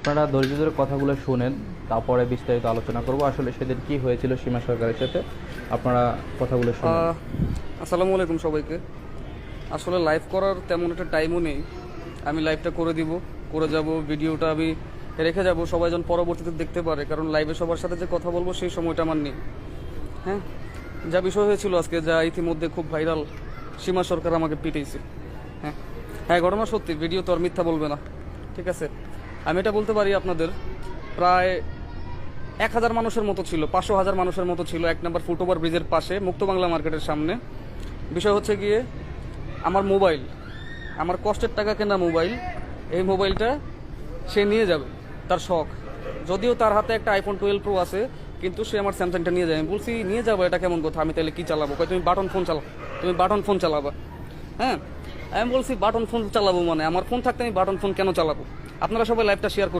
আপনারা ধৈর্য ধরে কথাগুলো শুনেন, তারপরে বিস্তারিত আলোচনা করব আসলে সেদিন কি হয়েছিল সীমা সরকারের সাথে। আপনারা কথাগুলো শুনুন। আসসালামু আলাইকুম সবাইকে। আসলে লাইভ করার তেমন একটা টাইমও নেই। আমি লাইভটা করে যাব, ভিডিওটা আমি রেখে যাব, সবাই যেন পরবর্তীতে দেখতে পারে, কারণ লাইভে সবার সাথে যে কথা বলবো সেই সময়টা আমার নেই। হ্যাঁ, যা বিষয় হয়েছিল আজকে, যা ইতিমধ্যে খুব ভাইরাল, সীমা সরকার আমাকে পিটাইছে। হ্যাঁ হ্যাঁ, ঘটনা সত্যি, ভিডিও তো আর মিথ্যা বলবে না। ঠিক আছে, আমি এটা বলতে পারি আপনাদের, প্রায় 1000 মানুষের মতো ছিল, 500,000 মানুষের মতো ছিল 1 নম্বর ফুটওভার ব্রিজের পাশে মুক্ত বাংলা মার্কেটের সামনে। বিষয় হচ্ছে গিয়ে আমার মোবাইল, আমার কষ্টের টাকা কেনা মোবাইল, এই মোবাইলটা সে নিয়ে যাবে, তার শখ। যদিও তার হাতে একটা আইফোন 12 প্রো আছে, কিন্তু সে আমার স্যামসাংটা নিয়ে যায়। আমি বলছি নিয়ে যাবো, এটা কেমন কথা, আমি তাহলে কি চালাবো? কয় তুমি বাটন ফোন চালাবা। হ্যাঁ, আমি বলছি বাটন ফোন চালাবো মানে আমার ফোন থাকতে আমি বাটন ফোন কেন চালাবো? আপনারা সবাই লাইভটা শেয়ার করুন।